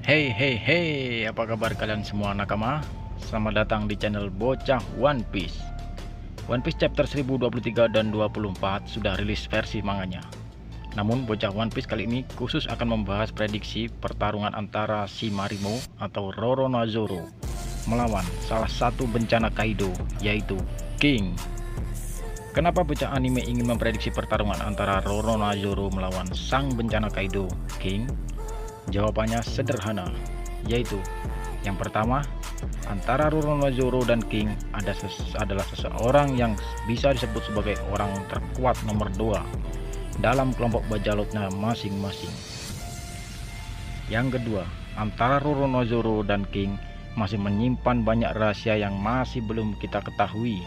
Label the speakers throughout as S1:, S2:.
S1: Hey hey hey, apa kabar kalian semua nakama? Selamat datang di channel Bocah One Piece. One Piece chapter 1023 dan 24 sudah rilis versi manganya. Namun Bocah One Piece kali ini khusus akan membahas prediksi pertarungan antara Shimarimo atau Roronoa-Zoro melawan salah satu bencana Kaido, yaitu King. Kenapa bocah anime ingin memprediksi pertarungan antara Roronoa-Zoro melawan sang bencana Kaido, King? Jawabannya sederhana, yaitu yang pertama, antara Roronoa-Zoro dan King adalah seseorang yang bisa disebut sebagai orang terkuat nomor 2 dalam kelompok bajalotnya masing-masing. Yang kedua, antara Roronoa-Zoro dan King masih menyimpan banyak rahasia yang masih belum kita ketahui.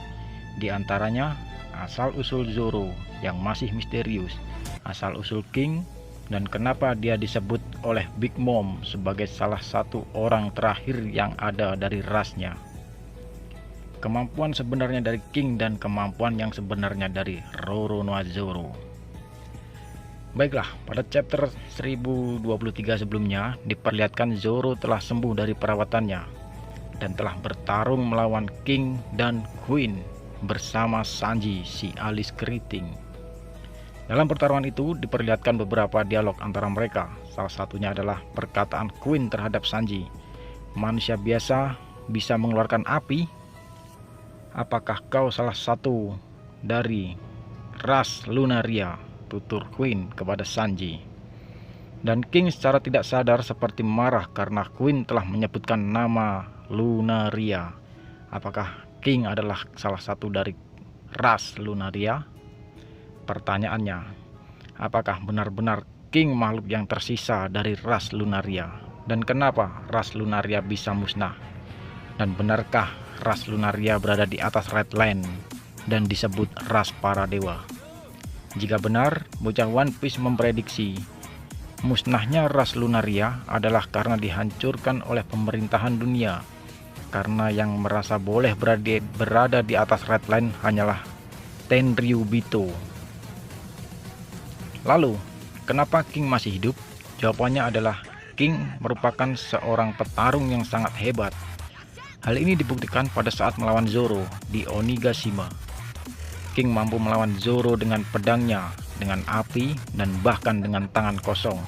S1: Di antaranya, asal-usul Zoro yang masih misterius, asal-usul King, dan kenapa dia disebut oleh Big Mom sebagai salah satu orang terakhir yang ada dari rasnya. Kemampuan sebenarnya dari King dan kemampuan yang sebenarnya dari Roronoa-Zoro. Baiklah, pada chapter 1023 sebelumnya diperlihatkan Zoro telah sembuh dari perawatannya dan telah bertarung melawan King dan Queen bersama Sanji si alis keriting. Dalam pertarungan itu diperlihatkan beberapa dialog antara mereka. Salah satunya adalah perkataan Queen terhadap Sanji. Manusia biasa bisa mengeluarkan api? Apakah kau salah satu dari ras Lunaria? Tutur Queen kepada Sanji. Dan King secara tidak sadar seperti marah karena Queen telah menyebutkan nama Lunaria. Apakah King adalah salah satu dari ras Lunaria? Pertanyaannya, apakah benar-benar King makhluk yang tersisa dari ras Lunaria? Dan kenapa ras Lunaria bisa musnah? Dan benarkah ras Lunaria berada di atas Red Line dan disebut ras para dewa? Jika benar, bocah One Piece memprediksi musnahnya ras Lunaria adalah karena dihancurkan oleh pemerintahan dunia, karena yang merasa boleh berada di atas Red Line hanyalah Tenryubito. Lalu, kenapa King masih hidup? Jawabannya adalah King merupakan seorang petarung yang sangat hebat. Hal ini dibuktikan pada saat melawan Zoro di Onigashima. King mampu melawan Zoro dengan pedangnya, dengan api, dan bahkan dengan tangan kosong.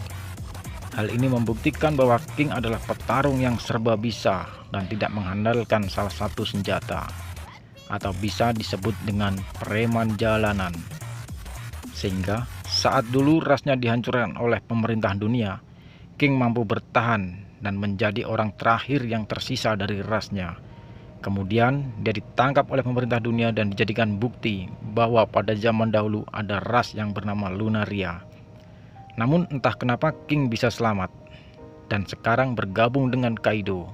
S1: Hal ini membuktikan bahwa King adalah petarung yang serba bisa dan tidak mengandalkan salah satu senjata, atau bisa disebut dengan preman jalanan. Sehingga saat dulu rasnya dihancurkan oleh pemerintahan dunia, King mampu bertahan dan menjadi orang terakhir yang tersisa dari rasnya. Kemudian dia ditangkap oleh pemerintah dunia dan dijadikan bukti bahwa pada zaman dahulu ada ras yang bernama Lunaria. Namun entah kenapa King bisa selamat dan sekarang bergabung dengan Kaido.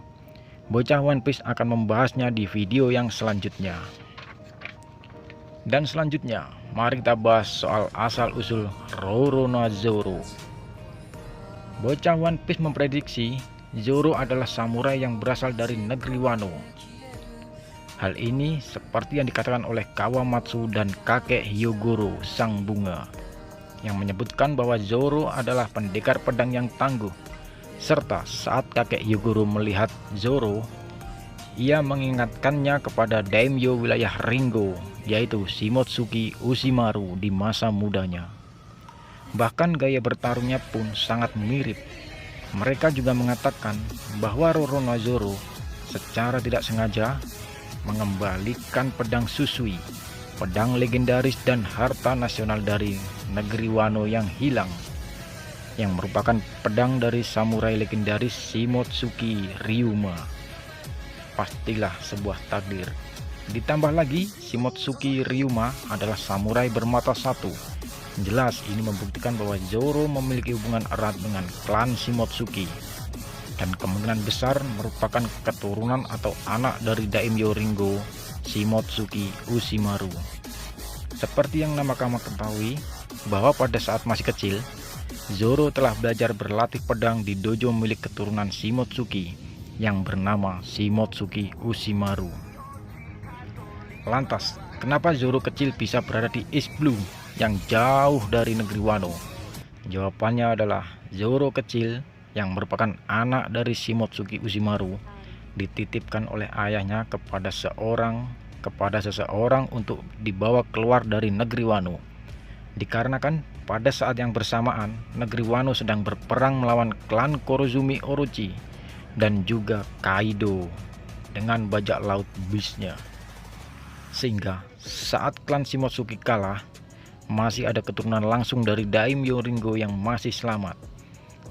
S1: Bocah One Piece akan membahasnya di video yang selanjutnya. Dan selanjutnya, mari kita bahas soal asal-usul Roronoa-Zoro. Bocah One Piece memprediksi Zoro adalah samurai yang berasal dari negeri Wano. Hal ini seperti yang dikatakan oleh Kawamatsu dan kakek Hyogoro sang bunga, yang menyebutkan bahwa Zoro adalah pendekar pedang yang tangguh. Serta saat kakek Hyogoro melihat Zoro, ia mengingatkannya kepada daimyo wilayah Ringo, yaitu Shimotsuki Ushimaru di masa mudanya. Bahkan gaya bertarungnya pun sangat mirip. Mereka juga mengatakan bahwa Roronoa-Zoro secara tidak sengaja mengembalikan pedang Susui, pedang legendaris dan harta nasional dari negeri Wano yang hilang, yang merupakan pedang dari samurai legendaris Shimotsuki Ryuma. Pastilah sebuah takdir. Ditambah lagi, Shimotsuki Ryuma adalah samurai bermata satu. Jelas ini membuktikan bahwa Zoro memiliki hubungan erat dengan klan Shimotsuki, dan kemungkinan besar merupakan keturunan atau anak dari daimyo Ringo Shimotsuki Ushimaru. Seperti yang kamu ketahui bahwa pada saat masih kecil, Zoro telah belajar berlatih pedang di dojo milik keturunan Shimotsuki yang bernama Shimotsuki Ushimaru. Lantas, kenapa Zoro kecil bisa berada di East Blue yang jauh dari negeri Wano? Jawabannya adalah Zoro kecil yang merupakan anak dari Shimotsuki Uchimaru dititipkan oleh ayahnya kepada seseorang untuk dibawa keluar dari negeri Wano. Dikarenakan pada saat yang bersamaan negeri Wano sedang berperang melawan klan Kurozumi Orochi dan juga Kaido dengan bajak laut Beast-nya. Sehingga saat klan Shimotsuki kalah, masih ada keturunan langsung dari Daimyo Ringo yang masih selamat.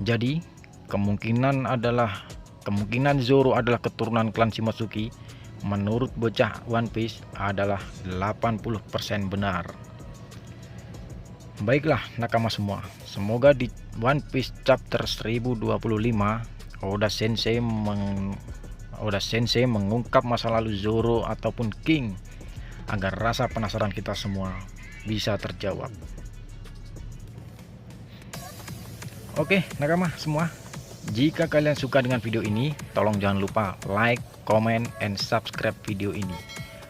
S1: Jadi kemungkinan Zoro adalah keturunan klan Shimotsuki menurut bocah One Piece adalah 80% benar. Baiklah nakama semua, semoga di One Piece chapter 1025 Oda Sensei mengungkap masa lalu Zoro ataupun King agar rasa penasaran kita semua bisa terjawab. Oke nakama semua, jika kalian suka dengan video ini, tolong jangan lupa like, comment, and subscribe video ini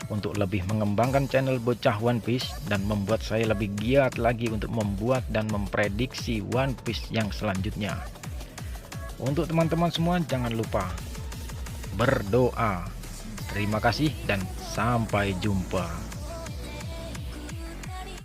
S1: untuk lebih mengembangkan channel Bocah One Piece dan membuat saya lebih giat lagi untuk membuat dan memprediksi One Piece yang selanjutnya. Untuk teman-teman semua jangan lupa berdoa. Terima kasih dan sampai jumpa.